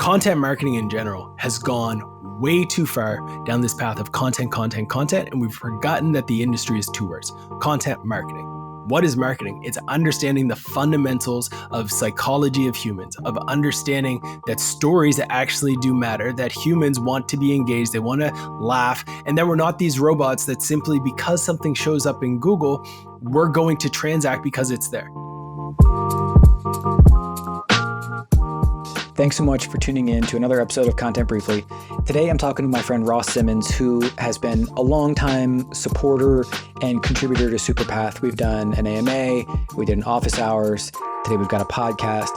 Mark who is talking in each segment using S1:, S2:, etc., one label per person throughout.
S1: content marketing in general has gone way too far down this path of content, and we've forgotten that the industry is two words: content marketing. What is marketing? It's understanding the fundamentals of psychology of humans, of understanding that stories actually do matter, that humans want to be engaged, they want to laugh, and that we're not these robots that simply because something shows up in Google, we're going to transact because it's there.
S2: Thanks so much for tuning in to another episode of Content Briefly. Today I'm talking to my friend Ross Simmonds, who has been a longtime supporter and contributor to Superpath. We've done an AMA, we did an office hours, today we've got a podcast.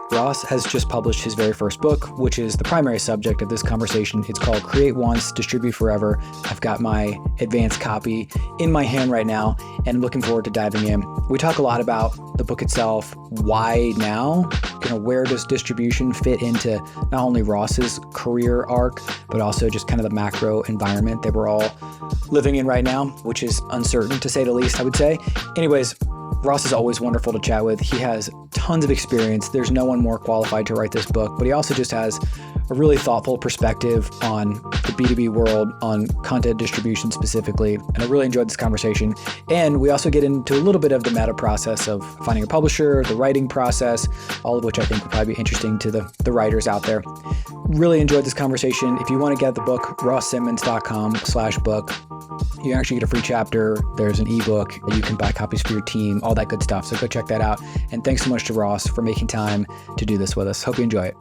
S2: Ross has just published his very first book, which is the primary subject of this conversation. It's called Create Once, Distribute Forever. I've got my advanced copy in my hand right now, and I'm looking forward to diving in. We talk a lot about the book itself, why now, where does distribution fit into not only Ross's career arc, but also just kind of the macro environment that we're all living in right now, which is uncertain to say the least, I would say. Anyways, Ross is always wonderful to chat with. He has tons of experience. There's no one more qualified to write this book, but he also just has a really thoughtful perspective on the B2B world, on content distribution specifically. And I really enjoyed this conversation. And we also get into a little bit of the meta process of finding a publisher, the writing process, all of which I think will probably be interesting to the writers out there. Really enjoyed this conversation. If you want to get the book, rosssimmons.com/book. You actually get a free chapter. There's an ebook. You can buy copies for your team, all that good stuff. So go check that out. And thanks so much to Ross for making time to do this with us. Hope you enjoy it.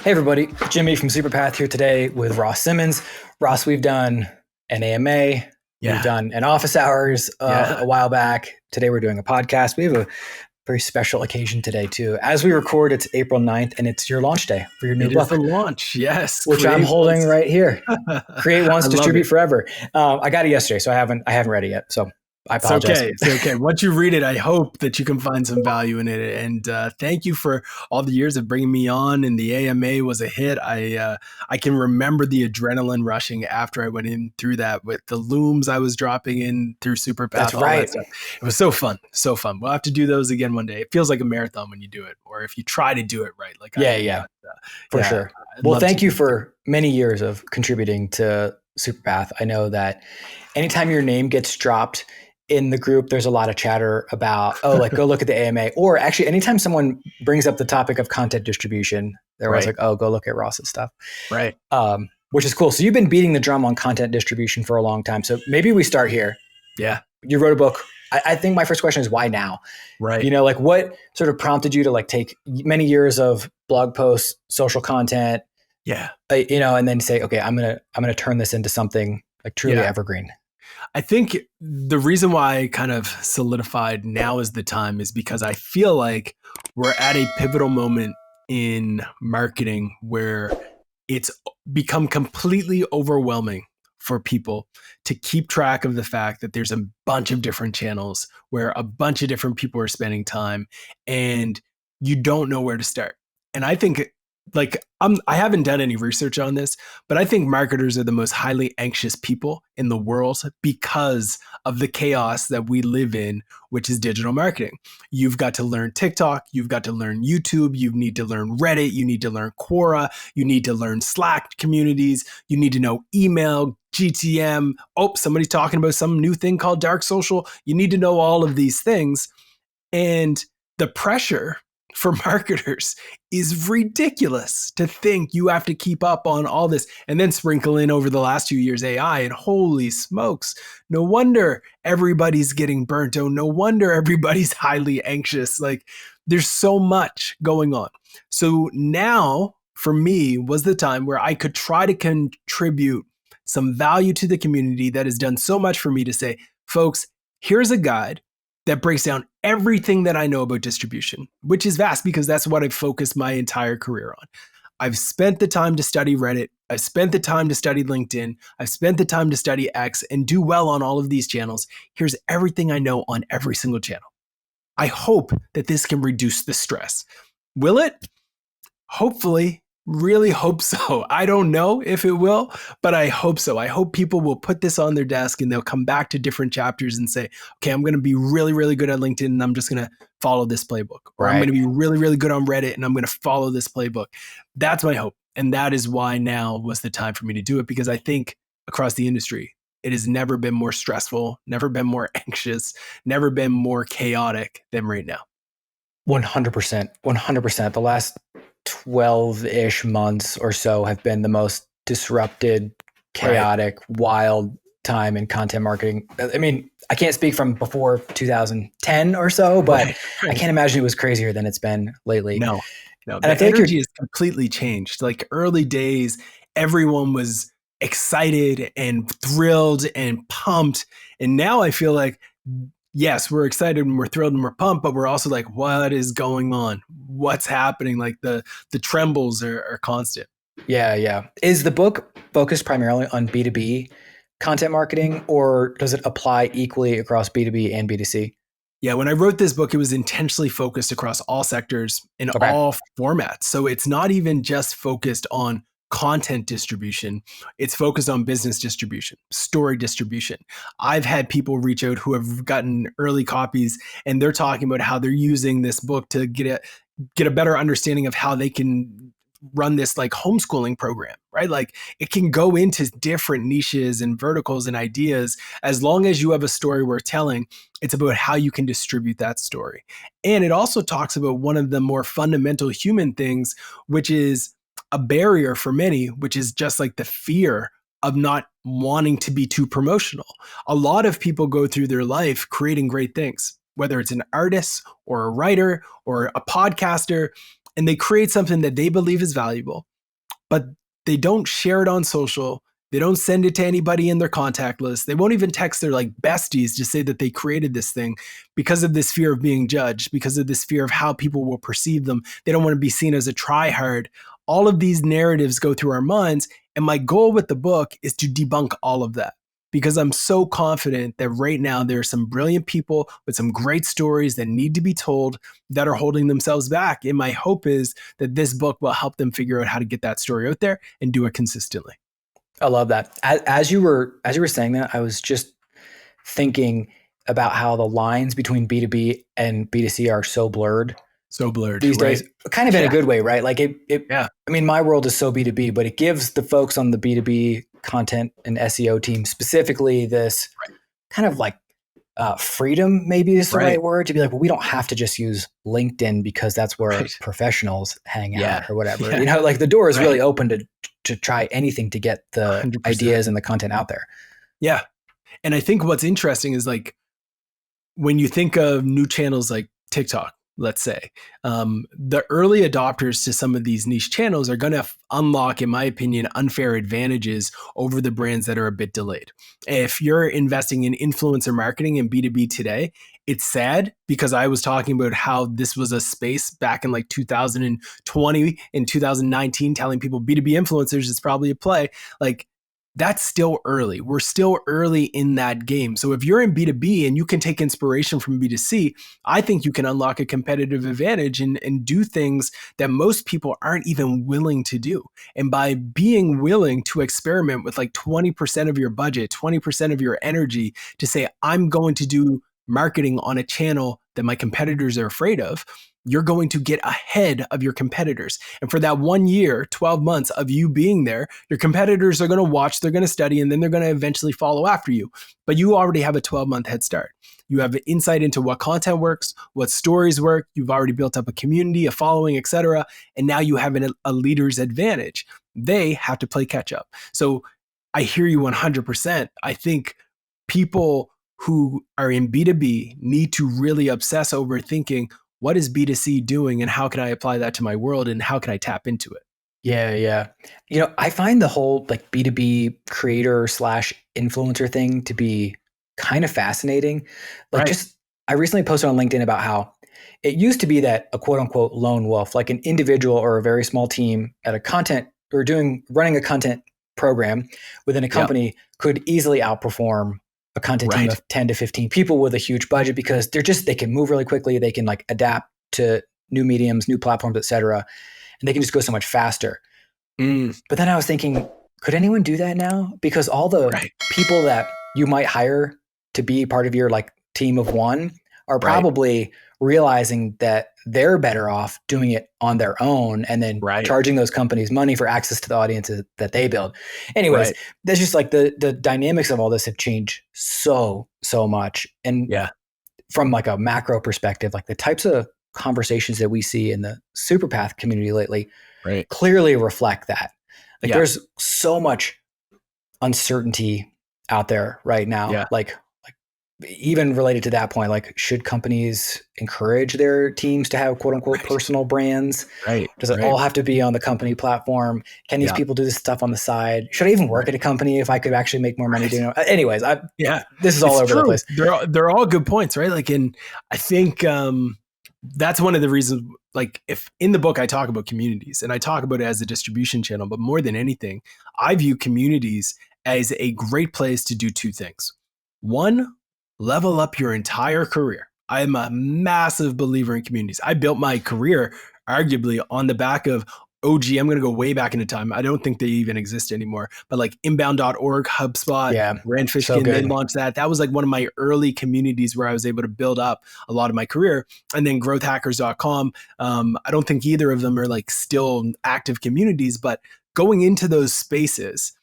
S2: Hey everybody, Jimmy from Superpath here today with Ross Simmonds. Ross, we've done an AMA. We've done an office hours a while back. Today we're doing a podcast. We have a very special occasion today too. As we record, it's April 9th and it's your launch day for your new book.
S1: It is the launch, yes.
S2: Which I'm holding right here. Create Once, Distribute Forever. I got it yesterday, so I haven't read it yet. So I apologize.
S1: It's okay. Once you read it, I hope that you can find some value in it. And thank you for all the years of bringing me on. And the AMA was a hit. I can remember the adrenaline rushing after I went in through that with the looms I was dropping in through Superpath.
S2: That's right.
S1: It was so fun. So fun. We'll have to do those again one day. It feels like a marathon when you do it, or if you try to do it right.
S2: For sure. Well, thank you for many years of contributing to Superpath. I know that anytime your name gets dropped in the group, there's a lot of chatter about, go look at the AMA. Or actually, anytime someone brings up the topic of content distribution, they're always like, go look at Ross's stuff.
S1: Right.
S2: Which is cool. So you've been beating the drum on content distribution for a long time. So maybe we start here.
S1: Yeah.
S2: You wrote a book. I think my first question is why now?
S1: Right.
S2: What sort of prompted you to take many years of blog posts, social content, and then say, okay, I'm going to turn this into something truly evergreen.
S1: I think the reason why I kind of solidified now is the time is because I feel like we're at a pivotal moment in marketing where it's become completely overwhelming for people to keep track of the fact that there's a bunch of different channels where a bunch of different people are spending time and you don't know where to start. And I think I haven't done any research on this, but I think marketers are the most highly anxious people in the world because of the chaos that we live in, which is digital marketing. You've got to learn TikTok, you've got to learn YouTube, you need to learn Reddit, you need to learn Quora, you need to learn Slack communities, you need to know email, GTM. Somebody's talking about some new thing called dark social. You need to know all of these things. And the pressure for marketers is ridiculous to think you have to keep up on all this and then sprinkle in over the last 2 years AI, and holy smokes, no wonder everybody's getting burnt out. No wonder everybody's highly anxious. There's so much going on. So now for me was the time where I could try to contribute some value to the community that has done so much for me to say, folks, here's a guide that breaks down everything that I know about distribution, which is vast because that's what I've focused my entire career on. I've spent the time to study Reddit. I've spent the time to study LinkedIn. I've spent the time to study X and do well on all of these channels. Here's everything I know on every single channel. I hope that this can reduce the stress. Will it? Hopefully, really hope so. I don't know if it will, but I hope so. I hope people will put this on their desk and they'll come back to different chapters and say, okay, I'm going to be really, really good at LinkedIn and I'm just going to follow this playbook. Or I'm going
S2: Right.
S1: to be really, really good on Reddit and I'm going to follow this playbook. That's my hope. And that is why now was the time for me to do it, because I think across the industry, it has never been more stressful, never been more anxious, never been more chaotic than right now.
S2: 100%. 100%. The last 12-ish months or so have been the most disrupted, chaotic, wild time in content marketing. I mean, I can't speak from before 2010 or so, but I can't imagine it was crazier than it's been lately.
S1: No.
S2: And
S1: The
S2: I feel
S1: energy has completely changed. Like early days, everyone was excited and thrilled and pumped. And now I feel like, yes, we're excited and we're thrilled and we're pumped, but we're also like, what is going on? What's happening? Like the trembles are constant.
S2: Yeah. Is the book focused primarily on B2B content marketing, or does it apply equally across B2B and B2C?
S1: Yeah, when I wrote this book, it was intentionally focused across all sectors in
S2: Okay.
S1: all formats. So it's not even just focused on content distribution, it's focused on business distribution, story distribution. I've had people reach out who have gotten early copies and they're talking about how they're using this book to get a better understanding of how they can run this like homeschooling program, right? Like it can go into different niches and verticals and ideas. As long as you have a story worth telling, it's about how you can distribute that story. And it also talks about one of the more fundamental human things, which is a barrier for many, which is just like the fear of not wanting to be too promotional. A lot of people go through their life creating great things, whether it's an artist or a writer or a podcaster, and they create something that they believe is valuable, but they don't share it on social. They don't send it to anybody in their contact list. They won't even text their like besties to say that they created this thing because of this fear of being judged, because of this fear of how people will perceive them. They don't want to be seen as a tryhard. All of these narratives go through our minds. And my goal with the book is to debunk all of that, because I'm so confident that right now there are some brilliant people with some great stories that need to be told that are holding themselves back. And my hope is that this book will help them figure out how to get that story out there and do it consistently.
S2: I love that. As you were saying that, I was just thinking about how the lines between B2B and B2C are so blurred.
S1: So blurred
S2: these days, kind of in a good way, right? Like I mean, my world is so B2B, but it gives the folks on the B2B content and SEO team specifically this kind of like freedom, maybe is the right word, to be like, well, we don't have to just use LinkedIn because that's where professionals hang out or whatever. You know, like the door is really open to try anything to get the 100%. Ideas and the content out there.
S1: Yeah. And I think what's interesting is like when you think of new channels like TikTok, let's say, the early adopters to some of these niche channels are going to unlock, in my opinion, unfair advantages over the brands that are a bit delayed. If you're investing in influencer marketing and B2B today, it's sad because I was talking about how this was a space back in like 2020 and 2019, telling people B2B influencers is probably a play. Like, that's still early. We're still early in that game. So if you're in B2B and you can take inspiration from B2C, I think you can unlock a competitive advantage and do things that most people aren't even willing to do. And by being willing to experiment with like 20% of your budget, 20% of your energy to say, I'm going to do marketing on a channel that my competitors are afraid of, you're going to get ahead of your competitors. And for that 1 year, 12 months of you being there, your competitors are going to watch, they're going to study, and then they're going to eventually follow after you. But you already have a 12-month head start. You have insight into what content works, what stories work. You've already built up a community, a following, etc. And now you have a leader's advantage. They have to play catch up. So I hear you 100%. I think people who are in B2B need to really obsess over thinking, what is B2C doing and how can I apply that to my world and how can I tap into it?
S2: Yeah. You know, I find the whole like B2B creator / influencer thing to be kind of fascinating. Like I recently posted on LinkedIn about how it used to be that a quote unquote lone wolf, like an individual or a very small team at a content or running a content program within a company could easily outperform a content team of 10 to 15 people with a huge budget because they can move really quickly. They can like adapt to new mediums, new platforms, et cetera. And they can just go so much faster.
S1: Mm,
S2: But then I was thinking, could anyone do that now? Because all the
S1: right.
S2: people that you might hire to be part of your like team of one are
S1: Right.
S2: probably realizing that they're better off doing it on their own and then
S1: Right.
S2: charging those companies money for access to the audiences that they build. Anyways,
S1: Right.
S2: that's just like the dynamics of all this have changed so much. And
S1: Yeah.
S2: from like a macro perspective, like the types of conversations that we see in the Superpath community lately
S1: Right.
S2: clearly reflect that. Like
S1: Yeah.
S2: there's so much uncertainty out there right now.
S1: Yeah.
S2: Like even related to that point, like should companies encourage their teams to have quote unquote
S1: Right.
S2: personal brands?
S1: Right.
S2: Does it
S1: Right.
S2: all have to be on the company platform? Can these
S1: Yeah.
S2: people do this stuff on the side? Should I even work
S1: Right.
S2: at a company if I could actually make more money
S1: Right.
S2: doing it? Anyways,
S1: Yeah,
S2: this is all
S1: it's
S2: over the
S1: true.
S2: place.
S1: They're all good points, right? Like, and I think that's one of the reasons. Like, if in the book I talk about communities and I talk about it as a distribution channel, but more than anything, I view communities as a great place to do two things. One, level up your entire career. I'm a massive believer in communities. I built my career arguably on the back of OG. I'm going to go way back into time. I don't think they even exist anymore, but like inbound.org, HubSpot,
S2: Yeah,
S1: Rand
S2: so
S1: Fishkin, they
S2: good.
S1: launched that. That was like one of my early communities where I was able to build up a lot of my career. And then growthhackers.com. I don't think either of them are like still active communities, but going into those spaces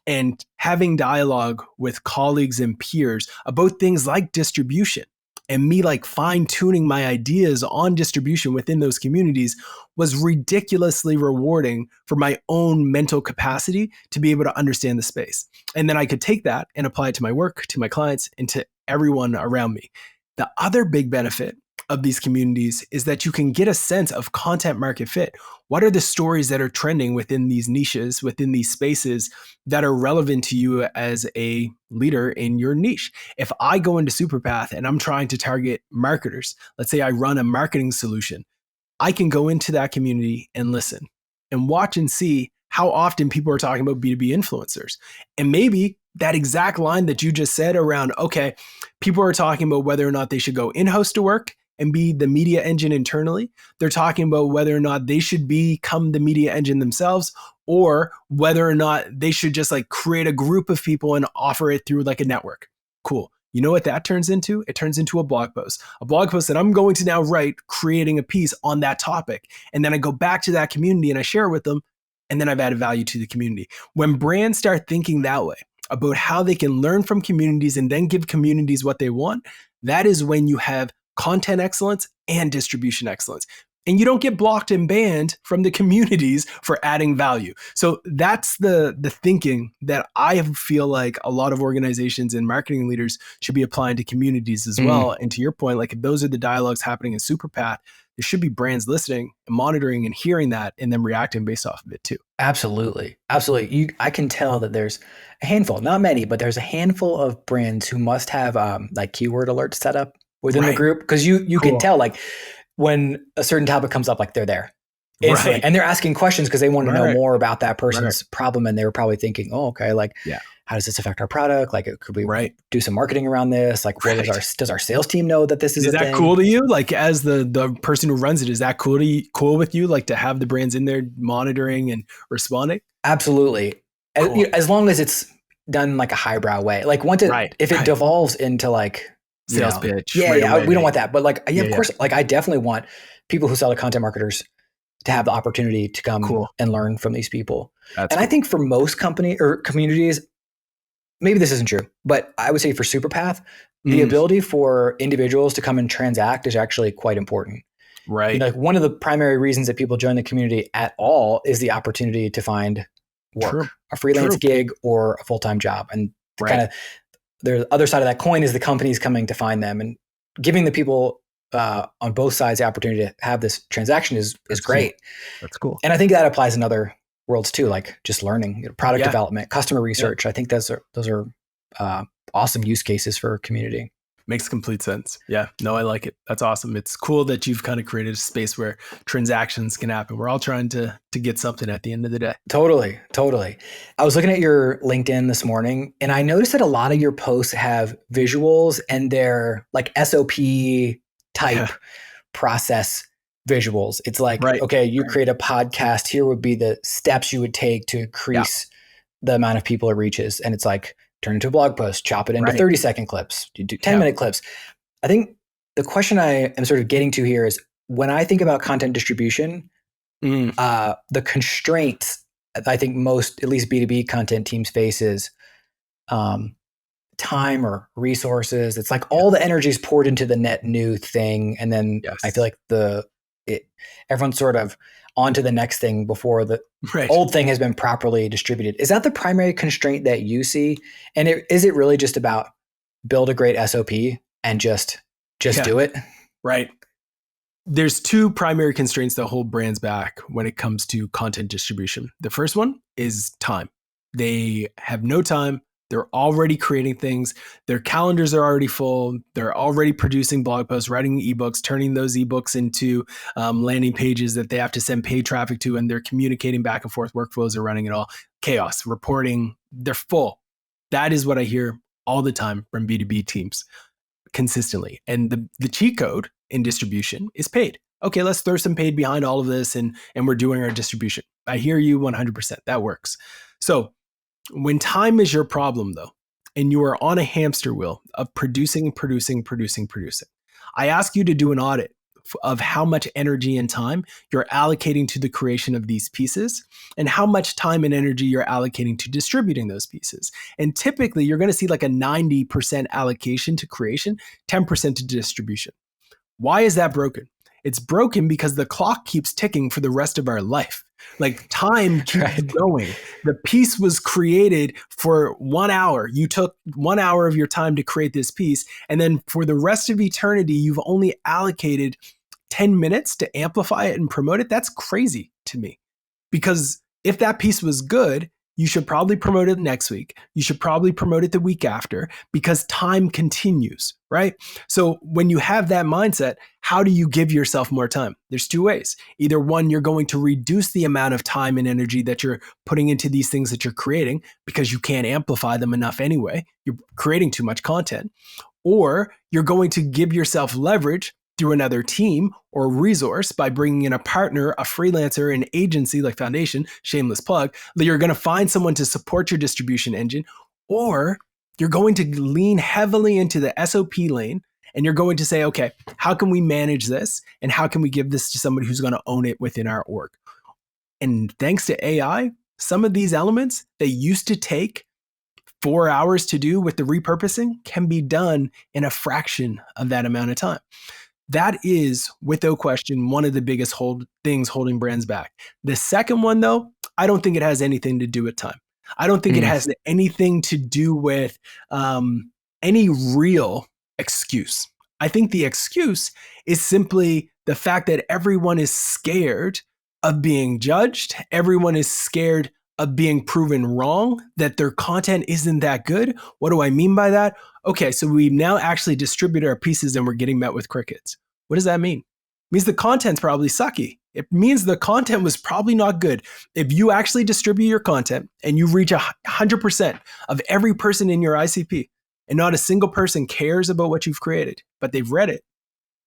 S1: and having dialogue with colleagues and peers about things like distribution and me like fine tuning my ideas on distribution within those communities was ridiculously rewarding for my own mental capacity to be able to understand the space. And then I could take that and apply it to my work, to my clients, and to everyone around me. The other big benefit of these communities is that you can get a sense of content market fit. What are the stories that are trending within these niches, within these spaces that are relevant to you as a leader in your niche? If I go into Superpath and I'm trying to target marketers, let's say I run a marketing solution, I can go into that community and listen and watch and see how often people are talking about B2B influencers. And maybe that exact line that you just said around, okay, people are talking about whether or not they should go in-house to work and be the media engine internally. They're talking about whether or not they should become the media engine themselves, or whether or not they should just like create a group of people and offer it through like a network. Cool. You know what that turns into? It turns into a blog post that I'm going to now write, creating a piece on that topic. And then I go back to that community and I share it with them. And then I've added value to the community. When brands start thinking that way about how they can learn from communities and then give communities what they want, that is when you have content excellence and distribution excellence. And you don't get blocked and banned from the communities for adding value. So that's the thinking that I feel like a lot of organizations and marketing leaders should be applying to communities as well. And to your point, like if those are the dialogues happening in Superpath, there should be brands listening and monitoring and hearing that and then reacting based off of it too.
S2: Absolutely. Absolutely. I can tell that there's a handful, not many, but there's a handful of brands who must have like keyword alerts set up within the
S1: Right.
S2: group. Because you can
S1: Cool.
S2: tell like when a certain topic comes up, like they're there instantly.
S1: Right.
S2: And they're asking questions because they want to know
S1: Right.
S2: more about that
S1: Right.
S2: person's problem. And they were probably thinking, oh, okay, like
S1: Yeah.
S2: how does this affect our product? Like could we
S1: Right.
S2: do some marketing around this? Like what
S1: Right.
S2: does our sales team know that this is
S1: Is
S2: a
S1: that
S2: thing?
S1: cool to you? Like as the person who runs it, is that cool to you, cool with you? Like to have the brands in there monitoring and responding?
S2: Absolutely.
S1: Cool.
S2: As long as it's done like a highbrow way. Like once if it devolves into like,
S1: sales pitch.
S2: Yeah,
S1: right
S2: yeah.
S1: away,
S2: We don't want that. But like, yeah,
S1: Yeah,
S2: of
S1: yeah.
S2: course, like I definitely want people who sell to content marketers to have the opportunity to come
S1: Cool.
S2: and learn from these people.
S1: That's
S2: and
S1: cool.
S2: I think for most company or communities, maybe this isn't true, but I would say for Superpath, the ability for individuals to come and transact is actually quite important.
S1: Right.
S2: You know, like one of the primary reasons that people join the community at all is the opportunity to find work,
S1: True.
S2: a freelance
S1: True.
S2: gig or a full-time job. And
S1: Right.
S2: kind of the other side of that coin is the companies coming to find them, and giving the people on both sides the opportunity to have this transaction is great.
S1: Cool. That's cool.
S2: And I think that applies in other worlds too, like just learning, product
S1: Yeah.
S2: development, customer research. I think those are awesome use cases for community.
S1: Makes complete sense. Yeah. No, I like it. That's awesome. It's cool that you've kind of created a space where transactions can happen. We're all trying to get something at the end of the day.
S2: Totally. I was looking at your LinkedIn this morning and I noticed that a lot of your posts have visuals and they're like SOP type process visuals. It's like,
S1: Right.
S2: okay, you create a podcast. Here would be the steps you would take to
S1: Yeah.
S2: increase the amount of people it reaches. And it's like, turn it into a blog post, chop it into
S1: Right.
S2: 30-second clips, you do
S1: Yeah.
S2: 10-minute clips. I think the question I am sort of getting to here is when I think about content distribution,
S1: Mm,
S2: the constraints I think most, at least B2B content teams face is um, time or resources. It's like
S1: yeah.
S2: all the energy is poured into the net new thing, and then I feel
S1: Yes.
S2: like everyone's sort of on to the next thing before the
S1: Right.
S2: old thing has been properly distributed. Is that the primary constraint that you see? And is it really just about build a great SOP and just
S1: Yeah.
S2: do it?
S1: Right. There's two primary constraints that hold brands back when it comes to content distribution. The first one is time. They have no time. They're already creating things. Their calendars are already full. They're already producing blog posts, writing ebooks, turning those ebooks into landing pages that they have to send paid traffic to, and they're communicating back and forth. Workflows are running it all. Chaos, reporting, they're full. That is what I hear all the time from B2B teams consistently. And the cheat code in distribution is paid. Okay, let's throw some paid behind all of this and we're doing our distribution. I hear you 100%. That works. So when time is your problem though, and you are on a hamster wheel of producing, I ask you to do an audit of how much energy and time you're allocating to the creation of these pieces and how much time and energy you're allocating to distributing those pieces. And typically you're going to see like a 90% allocation to creation, 10% to distribution. Why is that broken? It's broken because the clock keeps ticking for the rest of our life. Like time keeps
S2: Right.
S1: going. The piece was created for 1 hour. You took 1 hour of your time to create this piece. And then for the rest of eternity, you've only allocated 10 minutes to amplify it and promote it. That's crazy to me. Because if that piece was good, you should probably promote it next week. You should probably promote it the week after because time continues, right? So when you have that mindset, how do you give yourself more time? There's two ways. Either one, you're going to reduce the amount of time and energy that you're putting into these things that you're creating because you can't amplify them enough anyway. You're creating too much content. Or you're going to give yourself leverage through another team or resource by bringing in a partner, a freelancer, an agency like Foundation, shameless plug, that you're going to find someone to support your distribution engine, or you're going to lean heavily into the SOP lane and you're going to say, okay, how can we manage this? And how can we give this to somebody who's going to own it within our org? And thanks to AI, some of these elements that used to take 4 hours to do with the repurposing can be done in a fraction of that amount of time. That is, without question, one of the biggest things holding brands back. The second one, though, I don't think it has anything to do with time. I don't think it has anything to do with any real excuse. I think the excuse is simply the fact that everyone is scared of being judged. Everyone is scared of being proven wrong, that their content isn't that good. What do I mean by that? Okay, so we've now actually distributed our pieces and we're getting met with crickets. What does that mean? It means the content's probably sucky. It means the content was probably not good. If you actually distribute your content and you reach 100% of every person in your ICP and not a single person cares about what you've created, but they've read it,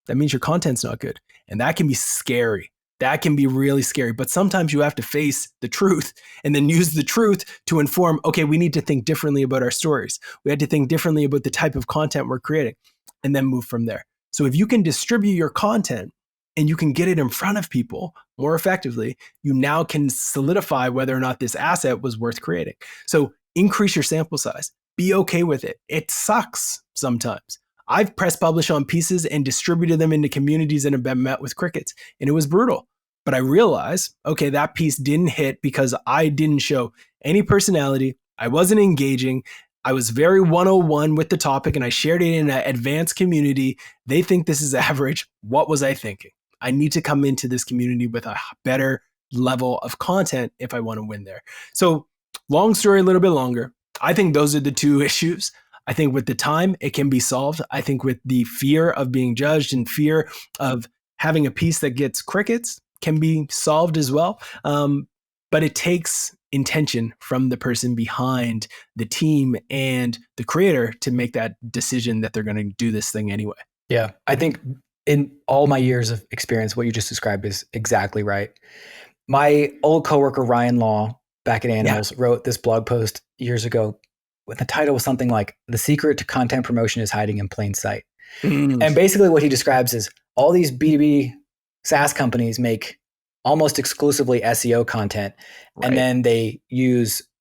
S1: that means your content's not good. And that can be scary. That can be really scary. But sometimes you have to face the truth and then use the truth to inform, okay, we need to think differently about our stories. We had to think differently about the type of content we're creating and then move from there. So if you can distribute your content and you can get it in front of people more effectively, you now can solidify whether or not this asset was worth creating. So increase your sample size. Be okay with it. It sucks sometimes. I've press publish on pieces and distributed them into communities and have been met with crickets, and it was brutal. But I realized, okay, that piece didn't hit because I didn't show any personality. I wasn't engaging. I was very 101 with the topic and I shared it in an advanced community. They think this is average. What was I thinking? I need to come into this community with a better level of content if I want to win there. So long story, a little bit longer. I think those are the two issues. I think with the time, it can be solved. I think with the fear of being judged and fear of having a piece that gets crickets can be solved as well. But it takes intention from the person behind the team and the creator to make that decision that they're going to do this thing anyway.
S2: Yeah, I think in all my years of experience, what you just described is exactly right. My old coworker, Ryan Law, back at
S1: Yeah.
S2: Animals, wrote this blog post years ago. The title was something like "The Secret to Content Promotion is Hiding in Plain Sight."
S1: Mm,
S2: And basically what he describes is all these B2B SaaS companies make almost exclusively SEO content. And
S1: right.
S2: then they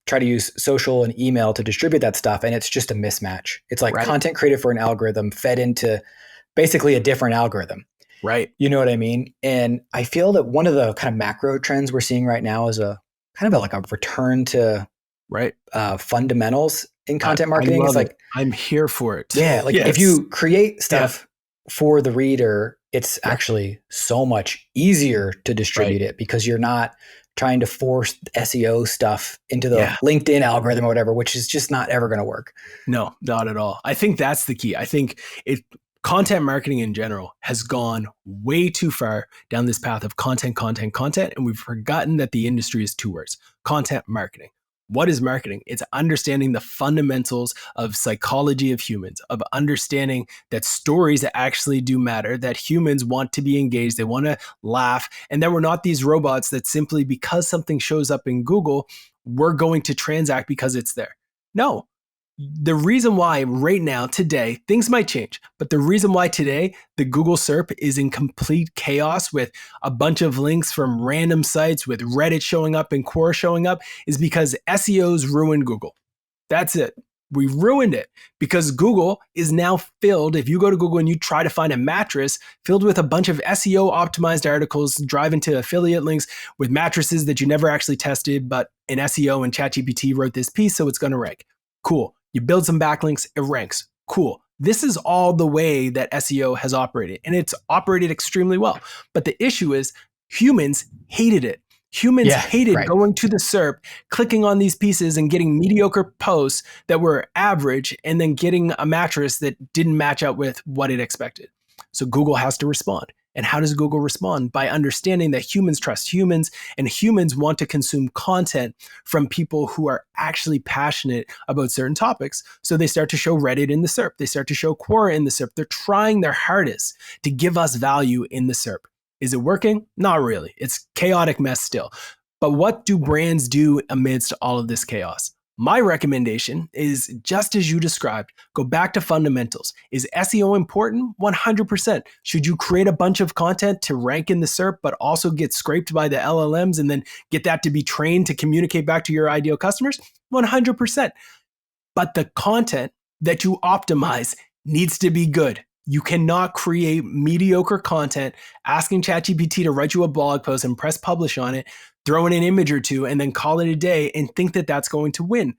S2: try to use social and email to distribute that stuff. And it's just a mismatch. It's like
S1: Right.
S2: content created for an algorithm fed into basically a different algorithm.
S1: Right.
S2: You know what I mean? And I feel that one of the kind of macro trends we're seeing right now is a kind of like a return to
S1: Right.
S2: fundamentals in
S1: I,
S2: content
S1: I
S2: marketing. It's
S1: love it.
S2: like,
S1: I'm here for it.
S2: yeah, like if
S1: Yes.
S2: you create
S1: Yeah.
S2: stuff for the reader, it's
S1: Yeah.
S2: actually so much easier to
S1: Right.
S2: distribute it because you're not trying to force SEO stuff into the
S1: Yeah.
S2: LinkedIn algorithm or whatever, which is just not ever going to work.
S1: No, not at all. I think that's the key. I think it content marketing in general has gone way too far down this path of content, content, content, and we've forgotten that the industry is two words: content marketing. What is marketing? It's understanding the fundamentals of psychology of humans, of understanding that stories actually do matter, that humans want to be engaged, they want to laugh, and that we're not these robots that simply because something shows up in Google, we're going to transact because it's there. No, the reason why right now, today, things might change, but the reason why today the Google SERP is in complete chaos with a bunch of links from random sites with Reddit showing up and Quora showing up is because SEOs ruined Google. That's it. We ruined it because Google is now filled. If you go to Google and you try to find a mattress filled with a bunch of SEO optimized articles, driving to affiliate links with mattresses that you never actually tested, but an SEO and ChatGPT wrote this piece, so it's going to rank. Cool. You build some backlinks, it ranks. Cool. This is all the way that SEO has operated, and it's operated extremely well. But the issue is humans hated it. Humans
S2: Yeah,
S1: hated
S2: right.
S1: going to the SERP, clicking on these pieces and getting mediocre posts that were average, and then getting a mattress that didn't match up with what it expected. So Google has to respond. And how does Google respond? By understanding that humans trust humans and humans want to consume content from people who are actually passionate about certain topics. So they start to show Reddit in the SERP. They start to show Quora in the SERP. They're trying their hardest to give us value in the SERP. Is it working? Not really. It's chaotic mess still. But what do brands do amidst all of this chaos? My recommendation is just as you described, go back to fundamentals. Is SEO important? 100%. Should you create a bunch of content to rank in the SERP, but also get scraped by the LLMs and then get that to be trained to communicate back to your ideal customers? 100%. But the content that you optimize needs to be good. You cannot create mediocre content, asking ChatGPT to write you a blog post and press publish on it, throw in an image or two, and then call it a day and think that that's going to win.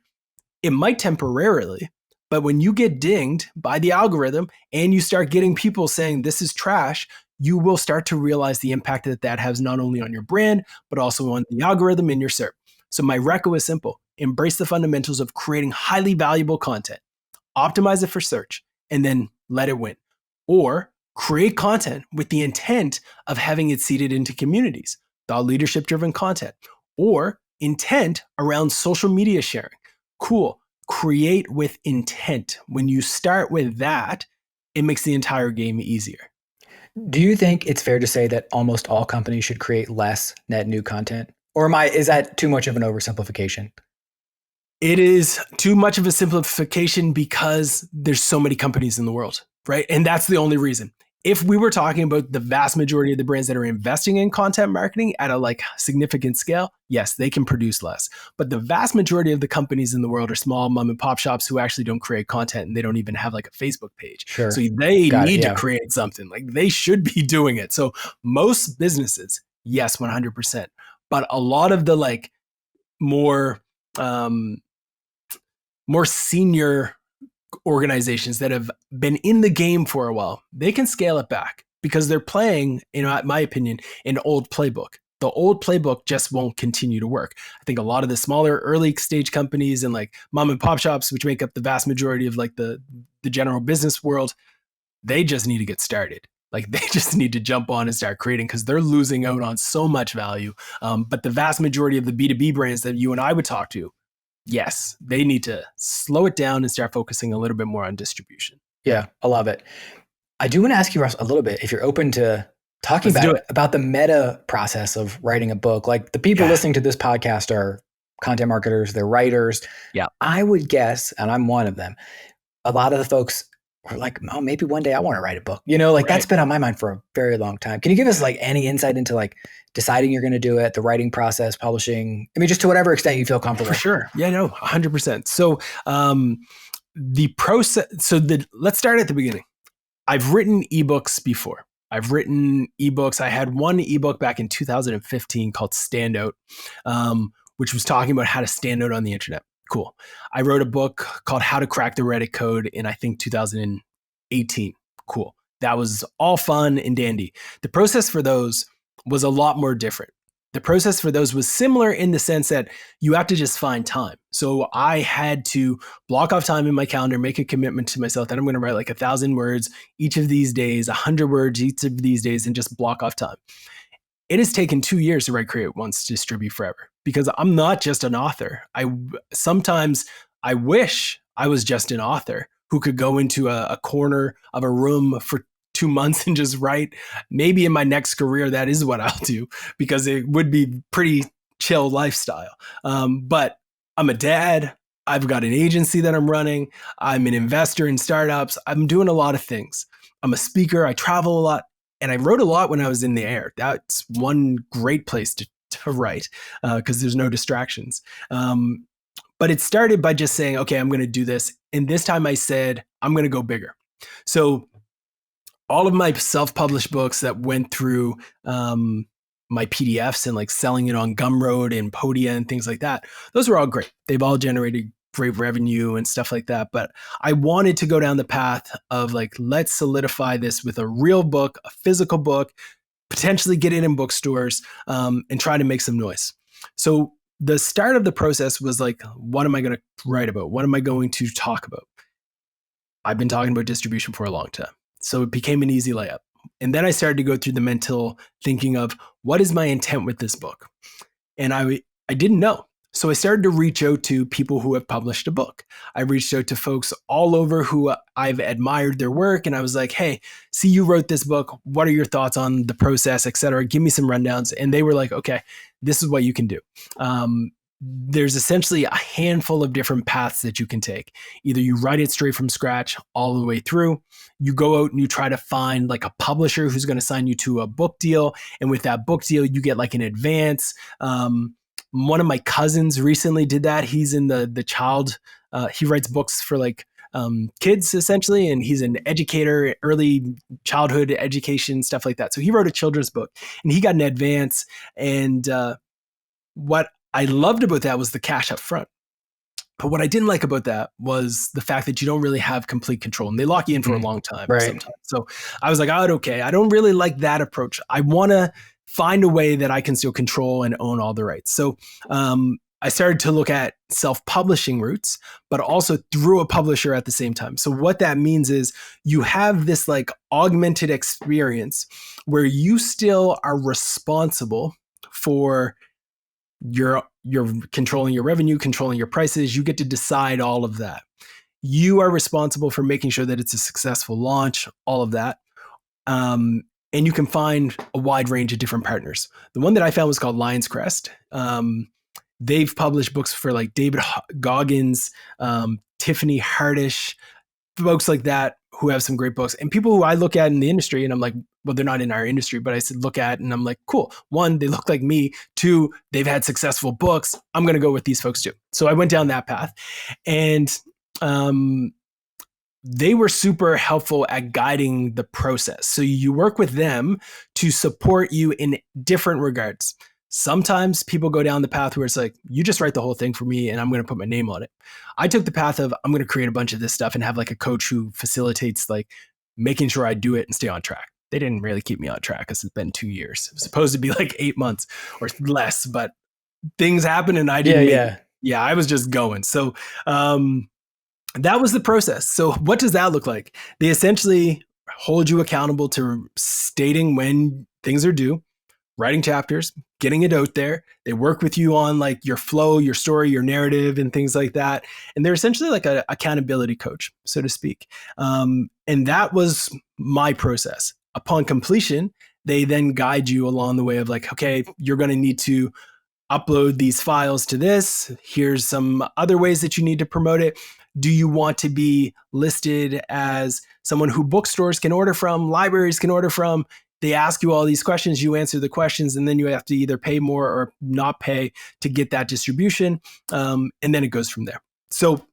S1: It might temporarily, but when you get dinged by the algorithm and you start getting people saying this is trash, you will start to realize the impact that that has not only on your brand, but also on the algorithm in your SERP. So my reco is simple: embrace the fundamentals of creating highly valuable content, optimize it for search, and then let it win. Or create content with the intent of having it seeded into communities, thought leadership driven content, or intent around social media sharing. Cool. Create with intent. When you start with that, it makes the entire game easier.
S2: Do you think it's fair to say that almost all companies should create less net new content? Or is that too much of an oversimplification?
S1: It is too much of a simplification because there's so many companies in the world, right? And that's the only reason. If we were talking about the vast majority of the brands that are investing in content marketing at a like significant scale, yes, they can produce less. But the vast majority of the companies in the world are small mom and pop shops who actually don't create content and they don't even have like a Facebook page. So
S2: Sure.
S1: they
S2: Got it.
S1: need to
S2: Yeah.
S1: create something. Like they should be doing it. So most businesses, yes, 100%. But a lot of the like more um, more senior organizations that have been in the game for a while, they can scale it back because they're playing, in my opinion, an old playbook. The old playbook just won't continue to work. I think a lot of the smaller early stage companies and like mom and pop shops, which make up the vast majority of like the general business world, they just need to get started. Like they just need to jump on and start creating because they're losing out on so much value. But the vast majority of the B2B brands that you and I would talk to, yes, they need to slow it down and start focusing a little bit more on distribution.
S2: Yeah. I love it. I do want to ask you, Russ, a little bit, if you're open to talking
S1: Let's do it.
S2: about the meta process of writing a book. Like the people
S1: Yeah.
S2: listening to this podcast are content marketers, they're writers.
S1: Yeah.
S2: I would guess, and I'm one of them, a lot of the folks are like, oh, maybe one day I want to write a book. Like that's
S1: Right.
S2: been on my mind for a very long time. Can you give us like any insight into like deciding you're going to do it, the writing process, publishing? I mean, just to whatever extent you feel comfortable.
S1: For sure. Yeah, no, 100%. So the process, let's start at the beginning. I've written ebooks before. I've written ebooks. I had one ebook back in 2015 called Standout, which was talking about how to stand out on the internet. Cool. I wrote a book called How to Crack the Reddit Code in, I think, 2018. Cool. That was all fun and dandy. The process for those was a lot more different. The process for those was similar in the sense that you have to just find time. So I had to block off time in my calendar, make a commitment to myself that I'm going to write like 1,000 words each of these days, 100 words each of these days, and just block off time. It has taken 2 years to write Create Once, Distribute Forever, because I'm not just an author. Sometimes I wish I was just an author who could go into a corner of a room for 2 months and just write. Maybe in my next career, that is what I'll do, because it would be pretty chill lifestyle. But I'm a dad. I've got an agency that I'm running. I'm an investor in startups. I'm doing a lot of things. I'm a speaker. I travel a lot. And I wrote a lot when I was in the air. That's one great place to write because there's no distractions. But it started by just saying, okay, I'm going to do this. And this time I said, I'm going to go bigger. So all of my self-published books that went through my PDFs and like selling it on Gumroad and Podia and things like that, those were all great. They've all generated great revenue and stuff like that. But I wanted to go down the path of like, let's solidify this with a real book, a physical book, potentially get it in bookstores and try to make some noise. So the start of the process was like, what am I going to write about? What am I going to talk about? I've been talking about distribution for a long time. So it became an easy layup. And then I started to go through the mental thinking of what is my intent with this book? And I didn't know. So I started to reach out to people who have published a book. I reached out to folks all over who I've admired their work. And I was like, hey, see, you wrote this book. What are your thoughts on the process, et cetera? Give me some rundowns. And they were like, okay, this is what you can do. There's essentially a handful of different paths that you can take. Either you write it straight from scratch all the way through. You go out and you try to find like a publisher who's going to sign you to a book deal. And with that book deal, you get like an advance. One of my cousins recently did that. He's in the child, he writes books for like kids essentially, and he's an educator, early childhood education, stuff like that. So he wrote a children's book and he got an advance. And what I loved about that was the cash up front. But what I didn't like about that was the fact that you don't really have complete control and they lock you in for a long time sometimes. So I was like, oh, okay, I don't really like that approach. I want to find a way that I can still control and own all the rights. So I started to look at self-publishing routes, but also through a publisher at the same time. So what that means is you have this like augmented experience where you still are responsible for you're controlling your revenue, controlling your prices. You get to decide all of that. You are responsible for making sure that it's a successful launch, all of that. And you can find a wide range of different partners. The one that I found was called Lion's Crest. They've published books for like David Goggins, Tiffany Hardish, folks like that who have some great books, and people who I look at in the industry and I'm like, well, they're not in our industry, but I said, look at, and I'm like, cool. One, they look like me. Two, they've had successful books. I'm going to go with these folks too. So I went down that path, and they were super helpful at guiding the process. So you work with them to support you in different regards. Sometimes people go down the path where it's like, you just write the whole thing for me and I'm going to put my name on it. I took the path of, I'm going to create a bunch of this stuff and have like a coach who facilitates like making sure I do it and stay on track. They didn't really keep me on track because it's been 2 years. It was supposed to be like 8 months or less, but things happened and I didn't. Yeah, I was just going. So that was the process. So what does that look like? They essentially hold you accountable to stating when things are due, writing chapters, getting it out there. They work with you on like your flow, your story, your narrative, and things like that. And they're essentially like an accountability coach, so to speak. And that was my process. Upon completion, they then guide you along the way of like, okay, you're going to need to upload these files to this. Here's some other ways that you need to promote it. Do you want to be listed as someone who bookstores can order from, libraries can order from? They ask you all these questions, you answer the questions, and then you have to either pay more or not pay to get that distribution. And then it goes from there. So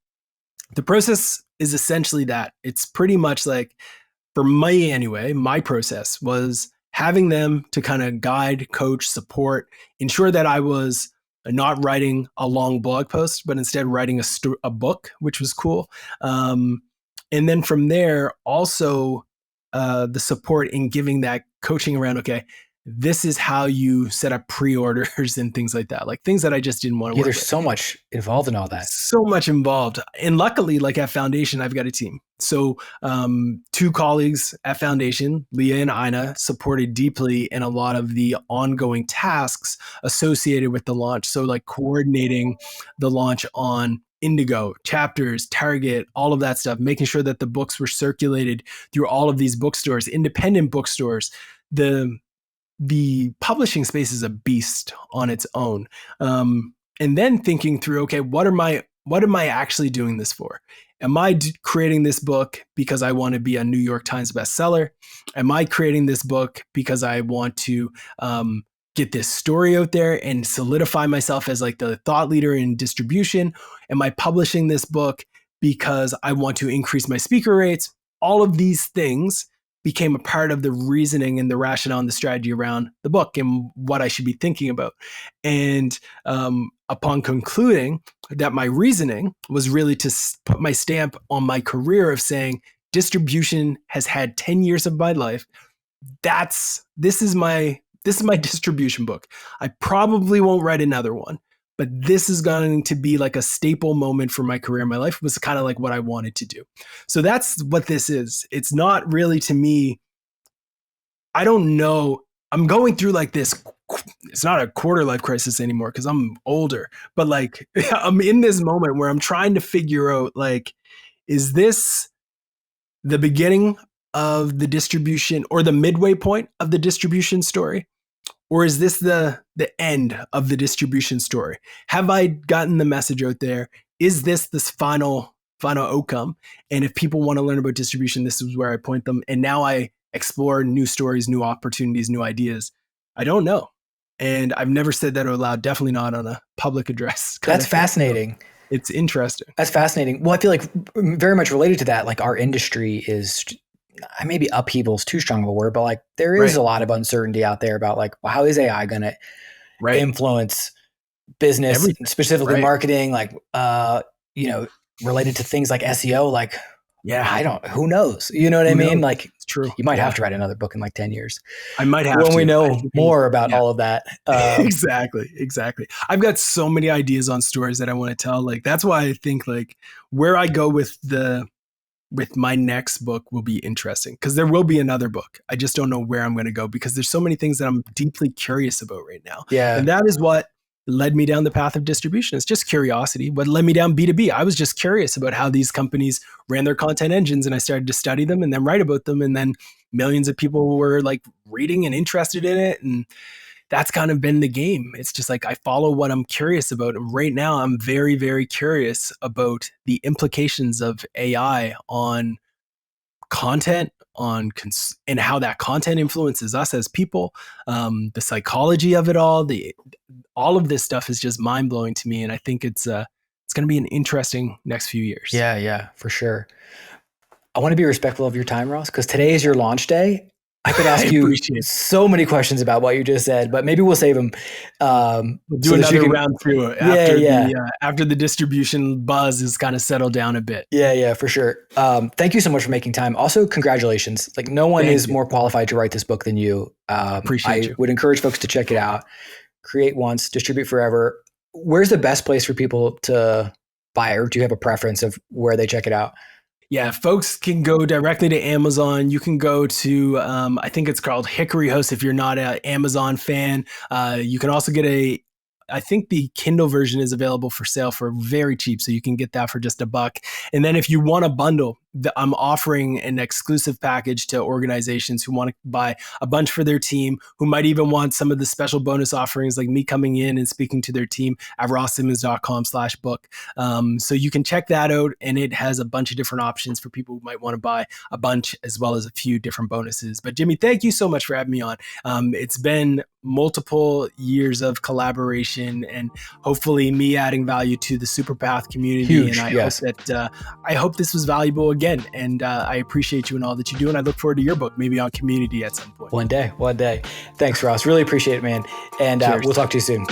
S1: the process is essentially that. It's pretty much like, for me anyway, my process was having them to kind of guide, coach, support, ensure that I was not writing a long blog post, but instead writing a book, which was cool. And then from there, also the support in giving that coaching around, okay, this is how you set up pre-orders and things like that, like things that I just didn't want to work
S2: there's
S1: with.
S2: so much involved in all that.
S1: So much involved. And luckily, like at Foundation, I've got a team. So 2 colleagues at Foundation, Leah and Ina, supported deeply in a lot of the ongoing tasks associated with the launch. So like coordinating the launch on Indigo, Chapters, Target, all of that stuff, making sure that the books were circulated through all of these bookstores, independent bookstores. The publishing space is a beast on its own. And then thinking through, okay, what am I actually doing this for? Am I creating this book because I want to be a New York Times bestseller? Am I creating this book because I want to get this story out there and solidify myself as like the thought leader in distribution? Am I publishing this book because I want to increase my speaker rates? All of these things became a part of the reasoning and the rationale and the strategy around the book and what I should be thinking about. And upon concluding that my reasoning was really to put my stamp on my career of saying distribution has had 10 years of my life. This is my distribution book. I probably won't write another one, but this is going to be like a staple moment for my career. My life was kind of like what I wanted to do. So that's what this is. It's not really, to me, I don't know. I'm going through like this. It's not a quarter life crisis anymore because I'm older, but like I'm in this moment where I'm trying to figure out, like, is this the beginning of the distribution or the midway point of the distribution story? Or is this the end of the distribution story? Have I gotten the message out there? Is this final outcome? And if people want to learn about distribution, this is where I point them. And now I explore new stories, new opportunities, new ideas. I don't know. And I've never said that out loud, definitely not on a public address.
S2: That's fascinating.
S1: It's interesting.
S2: That's fascinating. Well, I feel like very much related to that, like our industry is, maybe upheaval is too strong of a word, but like there is a lot of uncertainty out there about like, well, how is AI going to influence business, specifically marketing, like, related to things like SEO, like, who knows? You know what I mean? Like,
S1: it's true.
S2: You might have to write another book in like 10 years.
S1: I might have
S2: when we know more about all of that.
S1: Exactly. I've got so many ideas on stories that I want to tell. Like, that's why I think like where I go with my next book will be interesting, because there will be another book. I just don't know where I'm going to go because there's so many things that I'm deeply curious about right now.
S2: Yeah.
S1: And that is what led me down the path of distribution. It's just curiosity. What led me down B2B? I was just curious about how these companies ran their content engines, and I started to study them and then write about them. And then millions of people were like reading and interested in it. And that's kind of been the game. It's just like I follow what I'm curious about. And right now I'm very, very curious about the implications of AI on content, and how that content influences us as people, the psychology of it all. All of this stuff is just mind blowing to me. And I think it's going to be an interesting next few years.
S2: Yeah, for sure. I want to be respectful of your time, Ross, because today is your launch day. I could ask you so many questions about what you just said, but maybe we'll save them.
S1: We'll do another round through after the distribution buzz is kind of settled down a bit.
S2: Yeah, for sure. Thank you so much for making time. Also, congratulations. Like, no one is more qualified to write this book than you.
S1: Appreciate you.
S2: I would encourage folks to check it out. Create once, distribute forever. Where's the best place for people to buy, or do you have a preference of where they check it out?
S1: Yeah, folks can go directly to Amazon. You can go to, I think it's called Hickory Host if you're not an Amazon fan. You can also get I think the Kindle version is available for sale for very cheap. So you can get that for just $1. And then if you want a bundle, I'm offering an exclusive package to organizations who want to buy a bunch for their team, who might even want some of the special bonus offerings like me coming in and speaking to their team at rosssimmons.com/book. So you can check that out, and it has a bunch of different options for people who might want to buy a bunch as well as a few different bonuses. But Jimmy, thank you so much for having me on. It's been multiple years of collaboration and hopefully me adding value to the Superpath community.
S2: Huge,
S1: and
S2: yes.
S1: I hope this was valuable again. And I appreciate you and all that you do. And I look forward to your book, maybe on Community at some point.
S2: One day. Thanks, Ross. Really appreciate it, man. And we'll talk to you soon.